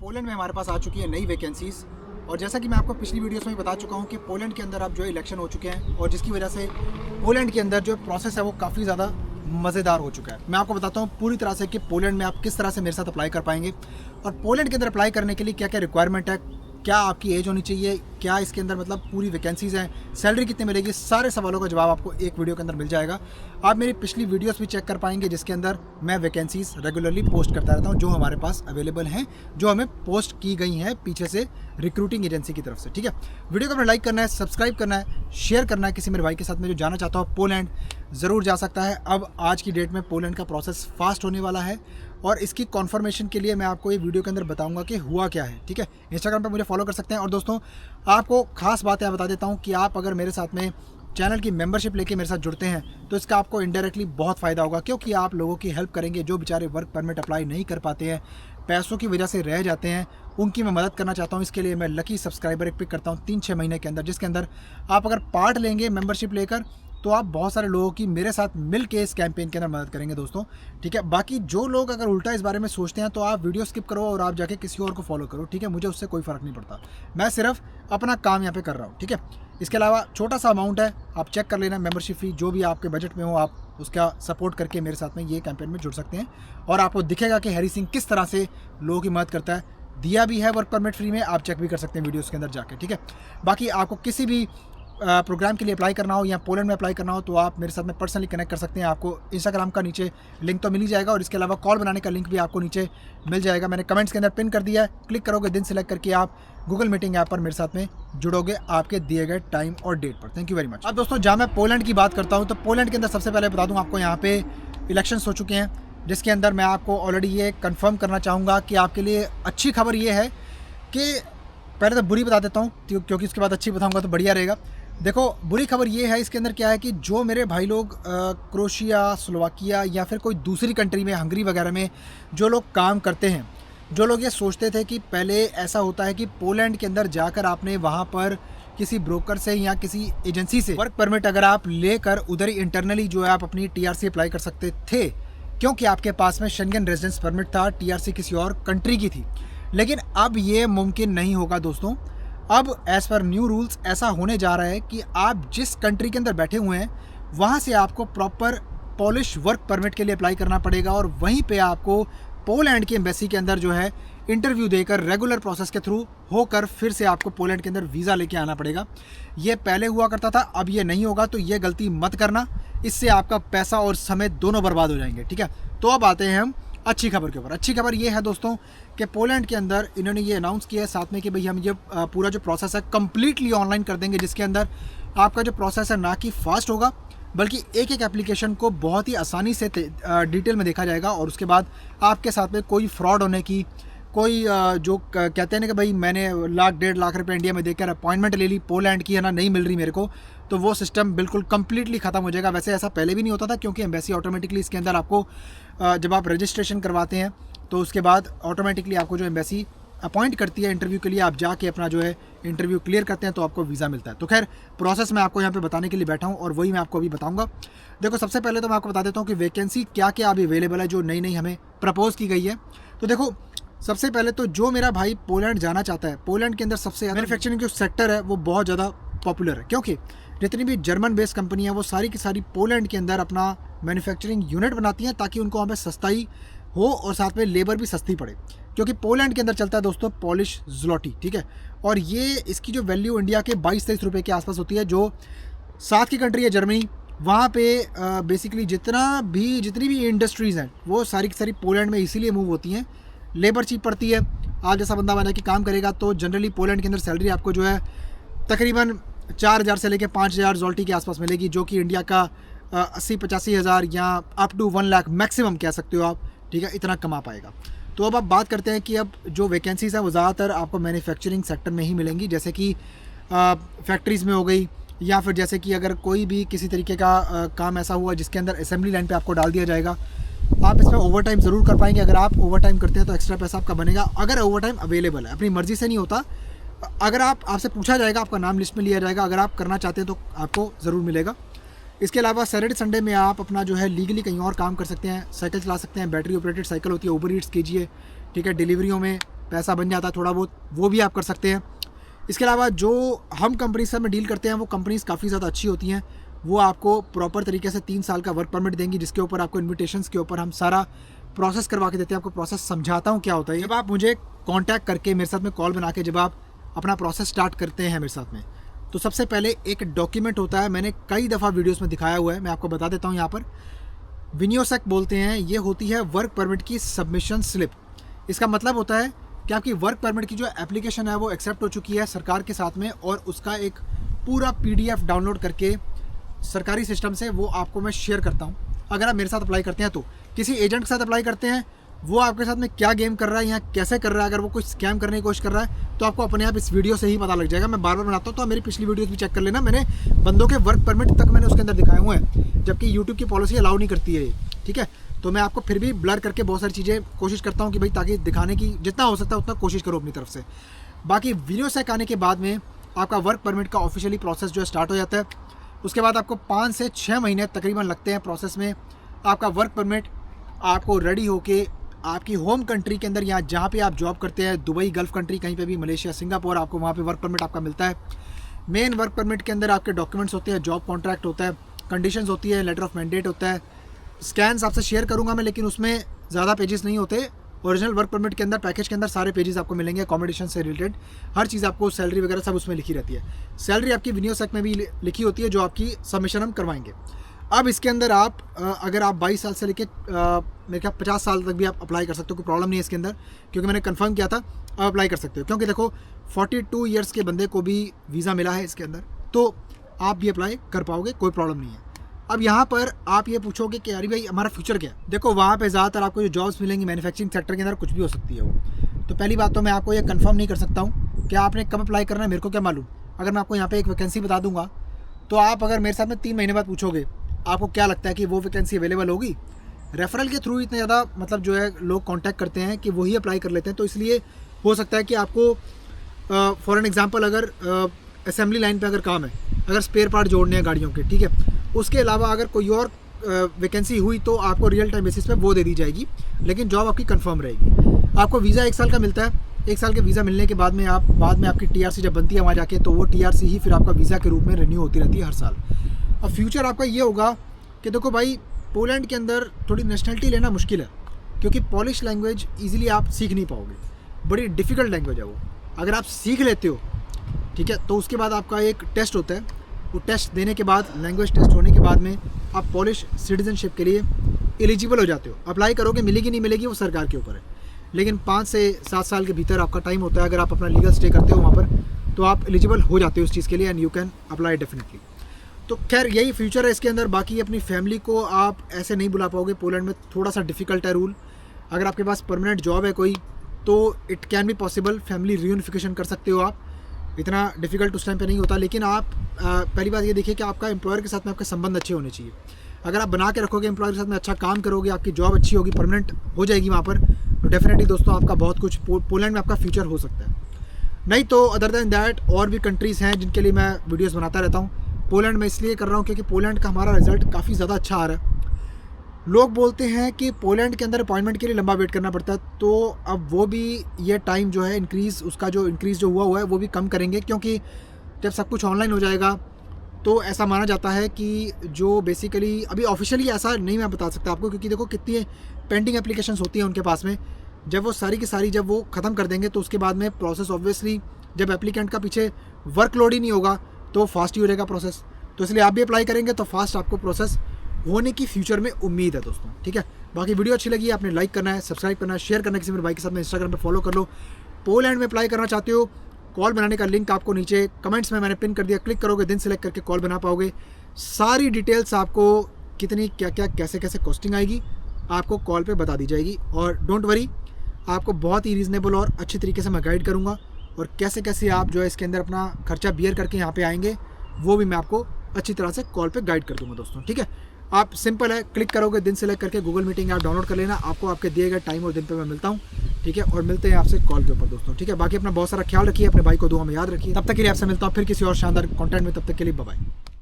Poland में हमारे पास आ चुकी है नई वैकेंसीज़। और जैसा कि मैं आपको पिछली वीडियोस में बता चुका हूँ कि पोलैंड के अंदर अब जो है इलेक्शन हो चुके हैं और जिसकी वजह से पोलैंड के अंदर जो प्रोसेस है वो काफ़ी ज़्यादा मज़ेदार हो चुका है। मैं आपको बताता हूँ पूरी तरह से कि पोलैंड में आप किस तरह से मेरे साथ अप्लाई कर पाएंगे और पोलैंड के अंदर अप्लाई करने के लिए क्या क्या रिक्वायरमेंट है, क्या आपकी एज होनी चाहिए, क्या इसके अंदर मतलब पूरी वैकेंसीज़ हैं, सैलरी कितनी मिलेगी, सारे सवालों का जवाब आपको एक वीडियो के अंदर मिल जाएगा। आप मेरी पिछली वीडियोस भी चेक कर पाएंगे जिसके अंदर मैं वैकेंसीज़ रेगुलरली पोस्ट करता रहता हूं जो हमारे पास अवेलेबल हैं, जो हमें पोस्ट की गई हैं पीछे से रिक्रूटिंग एजेंसी की तरफ से। ठीक है, वीडियो को अपने लाइक करना है, सब्सक्राइब करना है, शेयर करना है किसी मेरे भाई के साथ में जो जाना चाहता हो पोलैंड ज़रूर जा सकता है। अब आज की डेट में पोलैंड का प्रोसेस फास्ट होने वाला है और इसकी कॉन्फर्मेशन के लिए मैं आपको ये वीडियो के अंदर बताऊंगा कि हुआ क्या है। ठीक है, इंस्टाग्राम पर मुझे फॉलो कर सकते हैं। और दोस्तों आपको खास बात बता देता हूँ कि आप अगर मेरे साथ में चैनल की मेंबरशिप लेके मेरे साथ जुड़ते हैं तो इसका आपको इनडायरेक्टली बहुत फ़ायदा होगा, क्योंकि आप लोगों की हेल्प करेंगे जो बेचारे वर्क परमिट अप्लाई नहीं कर पाते हैं, पैसों की वजह से रह जाते हैं, उनकी मैं मदद करना चाहता हूँ। इसके लिए मैं लकी सब्सक्राइबर एक पिक करता हूँ 3-6 महीने के अंदर, जिसके अंदर आप अगर पार्ट लेंगे मेंबरशिप लेकर तो आप बहुत सारे लोगों की मेरे साथ मिल के इस कैंपेन के अंदर मदद करेंगे दोस्तों। ठीक है, बाकी जो लोग अगर उल्टा इस बारे में सोचते हैं तो आप वीडियो स्किप करो और आप जाके किसी और को फॉलो करो। ठीक है, मुझे उससे कोई फ़र्क नहीं पड़ता, मैं सिर्फ अपना काम यहाँ पे कर रहा हूँ। ठीक है, इसके अलावा छोटा सा अमाउंट है, आप चेक कर लेना मेंबरशिप फ़ी जो भी आपके बजट में हो, आप उसका सपोर्ट करके मेरे साथ में ये कैंपेन में जुड़ सकते हैं और आपको दिखेगा कि हैरी सिंह किस तरह से लोगों की मदद करता है। दिया भी है वर्क परमिट फ्री में, आप चेक भी कर सकते हैं वीडियोज़ के अंदर जाके। ठीक है, बाकी आपको किसी भी प्रोग्राम के लिए अप्लाई करना हो या पोलैंड में अप्लाई करना हो तो आप मेरे साथ में पर्सनली कनेक्ट कर सकते हैं। आपको इंस्टाग्राम का नीचे लिंक तो मिल ही जाएगा और इसके अलावा कॉल बनाने का लिंक भी आपको नीचे मिल जाएगा। मैंने कमेंट्स के अंदर पिन कर दिया है, क्लिक करोगे दिन सेलेक्ट करके आप गूगल मीटिंग ऐप पर मेरे साथ में जुड़ोगे आपके दिए गए टाइम और डेट पर। Thank you very much. अब दोस्तों जहाँ मैं पोलैंड की बात करता हूँ तो पोलैंड के अंदर सबसे पहले बता दूँ आपको, यहाँ पे इलेक्शंस हो चुके हैं जिसके अंदर मैं आपको ऑलरेडी ये कन्फर्म करना चाहूँगा कि आपके लिए अच्छी खबर ये है कि पहले तो बुरी बता देता हूँ क्योंकि उसके बाद अच्छी बताऊँगा तो बढ़िया रहेगा। देखो बुरी खबर ये है, इसके अंदर क्या है कि जो मेरे भाई लोग क्रोशिया, स्लोवाकिया या फिर कोई दूसरी कंट्री में, हंगरी वगैरह में जो लोग काम करते हैं, जो लोग ये सोचते थे कि पहले ऐसा होता है कि पोलैंड के अंदर जाकर आपने वहाँ पर किसी ब्रोकर से या किसी एजेंसी से वर्क परमिट अगर आप लेकर उधर ही इंटरनली जो है आप अपनी टीआरसी अप्लाई कर सकते थे, क्योंकि आपके पास में शेंगन रेजिडेंस परमिट था, टीआरसी किसी और कंट्री की थी। लेकिन अब ये मुमकिन नहीं होगा दोस्तों। अब एज़ पर न्यू रूल्स ऐसा होने जा रहा है कि आप जिस कंट्री के अंदर बैठे हुए हैं वहाँ से आपको प्रॉपर पॉलिश वर्क परमिट के लिए अप्लाई करना पड़ेगा और वहीं पे आपको पोलैंड की एम्बेसी के अंदर जो है इंटरव्यू देकर रेगुलर प्रोसेस के थ्रू होकर फिर से आपको पोलैंड के अंदर वीज़ा लेके आना पड़ेगा। ये पहले हुआ करता था, अब ये नहीं होगा, तो ये गलती मत करना, इससे आपका पैसा और समय दोनों बर्बाद हो जाएंगे। ठीक है, तो अब आते हैं हम अच्छी खबर के ऊपर। अच्छी खबर ये है दोस्तों कि पोलैंड के अंदर इन्होंने ये अनाउंस किया है साथ में कि भाई हम ये पूरा जो प्रोसेस है कम्प्लीटली ऑनलाइन कर देंगे, जिसके अंदर आपका जो प्रोसेस है ना कि फास्ट होगा बल्कि एक एक एप्लीकेशन को बहुत ही आसानी से डिटेल में देखा जाएगा और उसके बाद आपके साथ में कोई फ्रॉड होने की, कोई जो कहते हैं ना कि भाई मैंने 1-1.5 लाख रुपए इंडिया में देकर अपॉइंटमेंट ले ली, पोलैंड की है ना नहीं मिल रही मेरे को, तो वो सिस्टम बिल्कुल कम्प्लीटली ख़त्म हो जाएगा। वैसे ऐसा पहले भी नहीं होता था क्योंकि एम्बेसी ऑटोमेटिकली इसके अंदर आपको जब आप रजिस्ट्रेशन करवाते हैं तो उसके बाद ऑटोमेटिकली आपको जो एम्बेसी अपॉइंट करती है इंटरव्यू के लिए, आप जाके अपना जो है इंटरव्यू क्लियर करते हैं तो आपको वीज़ा मिलता है। तो खैर प्रोसेस मैं आपको यहाँ पे बताने के लिए बैठा हूँ और वही मैं आपको अभी बताऊँगा। देखो सबसे पहले तो मैं आपको बता देता हूँ कि वैकेंसी क्या क्या अभी अवेलेबल है जो नई नई हमें प्रपोज की गई है। तो देखो सबसे पहले तो जो मेरा भाई पोलैंड जाना चाहता है, पोलैंड के अंदर सबसे ज़्यादा मैन्युफैक्चरिंग जो सेक्टर है वो बहुत ज़्यादा पॉपुलर है, क्योंकि जितनी भी जर्मन बेस्ड कंपनी है वो सारी की सारी पोलैंड के अंदर अपना मैन्युफैक्चरिंग यूनिट बनाती हैं ताकि उनको वहाँ पे सस्ताई हो और साथ में लेबर भी सस्ती पड़े, क्योंकि पोलैंड के अंदर चलता है दोस्तों पॉलिश ज़्लोटी। ठीक है, और ये इसकी जो वैल्यू इंडिया के 22-23 रुपये के आसपास होती है। जो साथ की कंट्री है जर्मनी, वहाँ पे बेसिकली जितनी भी इंडस्ट्रीज़ हैं वो सारी की सारी पोलैंड में इसीलिए मूव होती हैं, लेबर चीप पड़ती है। आप जैसा बंदा बना के काम करेगा तो जनरली पोलैंड के अंदर सैलरी आपको जो है तकरीबन 4,000 से लेकर 5,000 ज़्लोटी के आसपास मिलेगी, जो कि इंडिया का 80-85 हज़ार या अप टू 1 लाख मैक्सिमम कह सकते हो आप। ठीक है, इतना कमा पाएगा। तो अब आप बात करते हैं कि अब जो वैकेंसीज़ हैं वो ज़्यादातर आपको मैन्युफैक्चरिंग सेक्टर में ही मिलेंगी, जैसे कि फैक्ट्रीज़ में हो गई, या फिर जैसे कि अगर कोई भी किसी तरीके का काम ऐसा हुआ जिसके अंदर असेंबली लाइन पे आपको डाल दिया जाएगा, आप इसमें ओवर टाइम ज़रूर कर पाएंगे। अगर आप ओवर टाइम करते हैं तो एक्स्ट्रा पैसा आपका बनेगा, अगर ओवर टाइम अवेलेबल है, अपनी मर्ज़ी से नहीं होता। अगर आपसे पूछा जाएगा, आपका नाम लिस्ट में लिया जाएगा, अगर आप करना चाहते हैं तो आपको ज़रूर मिलेगा। इसके अलावा सैटरडे संडे में आप अपना जो है लीगली कहीं और काम कर सकते हैं, साइकिल चला सकते हैं, बैटरी ऑपरेटेड साइकिल होती है, उबर ईट्स कीजिए। ठीक है, डिलीवरियों में पैसा बन जाता है थोड़ा बहुत, वो भी आप कर सकते हैं। इसके अलावा जो हम कंपनी से में डील करते हैं वो कंपनीज़ काफ़ी ज़्यादा अच्छी होती हैं। वो आपको प्रॉपर तरीके से 3 साल का वर्क परमिट देंगी, जिसके ऊपर आपको इन्विटेशंस के ऊपर हम सारा प्रोसेस करवा के देते हैं। आपको प्रोसेस समझाता हूँ क्या होता है। जब आप मुझे कांटेक्ट करके मेरे साथ में कॉल बना के जब आप अपना प्रोसेस स्टार्ट करते हैं मेरे साथ में, तो सबसे पहले एक डॉक्यूमेंट होता है, मैंने कई दफ़ा वीडियोस में दिखाया हुआ है, मैं आपको बता देता हूँ यहाँ पर। विनियोसेक बोलते हैं, ये होती है वर्क परमिट की सबमिशन स्लिप। इसका मतलब होता है कि आपकी वर्क परमिट की जो एप्लीकेशन है वो एक्सेप्ट हो चुकी है सरकार के साथ में, और उसका एक पूरा PDF डाउनलोड करके सरकारी सिस्टम से वो आपको मैं शेयर करता हूँ। अगर आप मेरे साथ अप्लाई करते हैं तो किसी एजेंट के साथ अप्लाई करते हैं, वो आपके साथ में क्या गेम कर रहा है, यहाँ कैसे कर रहा है, अगर वो कुछ स्कैम करने की कोशिश कर रहा है तो आपको अपने आप इस वीडियो से ही पता लग जाएगा। मैं बार बार बनाता हूँ, तो आप मेरी पिछली वीडियोस भी चेक कर लेना, मैंने बंदों के वर्क परमिट तक मैंने उसके अंदर दिखाए हुए हैं, जबकि यूट्यूब की पॉलिसी अलाउ नहीं करती है ये, ठीक है। तो मैं आपको फिर भी ब्लर करके बहुत सारी चीज़ें कोशिश करता हूँ कि भाई ताकि दिखाने की जितना हो सकता है उतना कोशिश करो अपनी तरफ से। बाकी विनियोसेक आने के बाद में आपका वर्क परमिट का ऑफिशियली प्रोसेस जो है स्टार्ट हो जाता है। उसके बाद आपको 5 से 6 महीने तकरीबन लगते हैं प्रोसेस में। आपका वर्क परमिट आपको रेडी होके आपकी होम कंट्री के अंदर, यहाँ जहाँ पे आप जॉब करते हैं, दुबई, गल्फ़ कंट्री, कहीं पे भी, मलेशिया, सिंगापुर, आपको वहाँ पे वर्क परमिट आपका मिलता है। मेन वर्क परमिट के अंदर आपके डॉक्यूमेंट्स होते हैं, जॉब कॉन्ट्रैक्ट होता है, कंडीशंस होती है, लेटर ऑफ मैंडेट होता है, स्कैन्स आपसे शेयर करूँगा मैं, लेकिन उसमें ज़्यादा पेजेस नहीं होते। ओरिजिनल वर्क परमिट के अंदर, पैकेज के अंदर सारे पेजेस आपको मिलेंगे, अकोमोडेशन से रिलेटेड हर चीज़, आपको सैलरी वगैरह सब उसमें लिखी रहती है। सैलरी आपकी विनियोसेक में भी लिखी होती है, जो आपकी सबमिशन हम करवाएंगे। अब इसके अंदर आप अगर आप 22 साल से लेके मेरे ख्याल 50 साल तक भी आप अप्लाई कर सकते हो, कोई प्रॉब्लम नहीं है इसके अंदर, क्योंकि मैंने कंफर्म किया था, आप अप्लाई कर सकते हो। क्योंकि देखो 42 ईयर्स के बंदे को भी वीज़ा मिला है इसके अंदर, तो आप भी अप्लाई कर पाओगे, कोई प्रॉब्लम नहीं है। अब यहाँ पर आप ये पूछोगे कि अरे भाई हमारा फ्यूचर क्या है। देखो वहाँ पे ज़्यादातर आपको जो जॉब्स मिलेंगी मैन्युफैक्चरिंग सेक्टर के अंदर कुछ भी हो सकती है वो। तो पहली बात तो मैं आपको ये कंफर्म नहीं कर सकता हूँ कि आपने कब अप्लाई करना है, मेरे को क्या मालूम। अगर मैं आपको यहाँ पे एक वैकेंसी बता दूंगा, तो आप अगर मेरे साथ में 3 महीने बाद पूछोगे आपको क्या लगता है कि वो वैकेंसी अवेलेबल होगी, रेफरल के थ्रू इतने ज़्यादा मतलब जो है लोग कांटेक्ट करते हैं कि वही अप्लाई कर लेते हैं। तो इसलिए हो सकता है कि आपको फॉर एन एग्जांपल अगर असेंबली लाइन पे अगर काम है, अगर स्पेयर पार्ट जोड़ने हैं गाड़ियों के, ठीक है, उसके अलावा अगर कोई और वैकेंसी हुई तो आपको रियल टाइम बेसिस पे वो दे दी जाएगी, लेकिन जॉब आपकी कंफर्म रहेगी। आपको वीज़ा 1 साल का मिलता है। 1 साल के वीज़ा मिलने के बाद में आपकी TRC जब बनती है वहाँ जाके, तो वो TRC ही फिर आपका वीज़ा के रूप में रिन्यू होती रहती है हर साल। अब फ्यूचर आपका ये होगा कि देखो भाई पोलैंड के अंदर थोड़ी नेशनलिटी लेना मुश्किल है, क्योंकि पॉलिश लैंग्वेज ईजिली आप सीख नहीं पाओगे, बड़ी डिफ़िकल्ट लैंग्वेज है वो। अगर आप सीख लेते हो, ठीक है, तो उसके बाद आपका एक टेस्ट होता है, वो टेस्ट देने के बाद, लैंग्वेज टेस्ट होने के बाद में आप पॉलिश सिटीजनशिप के लिए एलिजिबल हो जाते हो। अप्लाई करोगे, मिलेगी नहीं मिलेगी वो सरकार के ऊपर है, लेकिन 5 से 7 साल के भीतर आपका टाइम होता है। अगर आप अपना लीगल स्टे करते हो वहाँ पर, तो आप एलिजिबल हो जाते हो उस चीज़ के लिए, and you can apply definitely. तो खैर यही फ्यूचर है इसके अंदर। बाकी अपनी फैमिली को आप ऐसे नहीं बुला पाओगे पोलैंड में, थोड़ा सा डिफ़िकल्ट है रूल। अगर आपके पास परमानेंट जॉब है कोई, तो it can be possible, family reunification कर सकते हो आप, इतना डिफ़िकल्ट उस टाइम पे नहीं होता। लेकिन आप पहली बात ये देखिए कि आपका एम्प्लॉयर के साथ में आपके संबंध अच्छे होने चाहिए। अगर आप बना के रखोगे एम्प्लॉयर के साथ में, अच्छा काम करोगे, आपकी जॉब अच्छी होगी, परमानेंट हो जाएगी वहाँ पर, तो डेफिनेटली दोस्तों आपका बहुत कुछ पोलैंड में आपका फ्यूचर हो सकता है। नहीं तो अदर दैन दैट और भी कंट्रीज़ हैं जिनके लिए मैं वीडियोज़ बनाता रहता हूँ। पोलैंड में इसलिए कर रहा हूँ क्योंकि पोलैंड का हमारा रिजल्ट काफ़ी ज़्यादा अच्छा आ रहा है। लोग बोलते हैं कि पोलैंड के अंदर अपॉइंटमेंट के लिए लंबा वेट करना पड़ता है, तो अब वो भी ये टाइम जो है उसका जो इंक्रीज़ जो हुआ है वो भी कम करेंगे, क्योंकि जब सब कुछ ऑनलाइन हो जाएगा तो ऐसा माना जाता है कि जो बेसिकली अभी ऑफिशियली ऐसा नहीं मैं बता सकता आपको, क्योंकि देखो कितनी पेंडिंग एप्लीकेशंस होती हैं उनके पास में। जब वो सारी की सारी जब वो ख़त्म कर देंगे तो उसके बाद में प्रोसेस ऑब्वियसली, जब एप्लीकेंट का पीछे वर्कलोड ही नहीं होगा तो फास्ट ही हो जाएगा प्रोसेस। तो इसलिए आप भी अप्लाई करेंगे तो फास्ट आपको प्रोसेस होने की फ्यूचर में उम्मीद है दोस्तों, ठीक है। बाकी वीडियो अच्छी लगी, आपने लाइक करना है, सब्सक्राइब करना है, शेयर करना है किसी मेरे भाई के साथ में, इंस्टाग्राम पे फॉलो कर लो। पोलैंड में अप्लाई करना चाहते हो, कॉल बनाने का लिंक आपको नीचे कमेंट्स में मैंने पिन कर दिया, क्लिक करोगे, दिन सेलेक्ट करके कॉल बना पाओगे। सारी डिटेल्स आपको कितनी क्या क्या कैसे कैसे कॉस्टिंग आएगी आपको कॉल पे बता दी जाएगी। और डोंट वरी, आपको बहुत ही रीज़नेबल और अच्छी तरीके से मैं गाइड करूँगा, और कैसे कैसे आप जो है इसके अंदर अपना खर्चा बियर करके यहाँ पे आएंगे वो भी मैं आपको अच्छी तरह से कॉल पे गाइड कर दूँगा दोस्तों, ठीक है। आप सिंपल है, क्लिक करोगे, दिन सेलेक्ट करके गूगल मीटिंग ऐप डाउनलोड कर लेना, आपको आपके दिए गए टाइम और दिन पे मैं मिलता हूँ, ठीक है। और मिलते हैं आपसे कॉल के ऊपर दोस्तों, ठीक है। बाकी अपना बहुत सारा ख्याल रखिए, अपने भाई को दुआ में याद रखिए। तब तक के लिए आपसे मिलता हूँ फिर किसी और शानदार कंटेंट में, तब तक के लिए बाय बाय।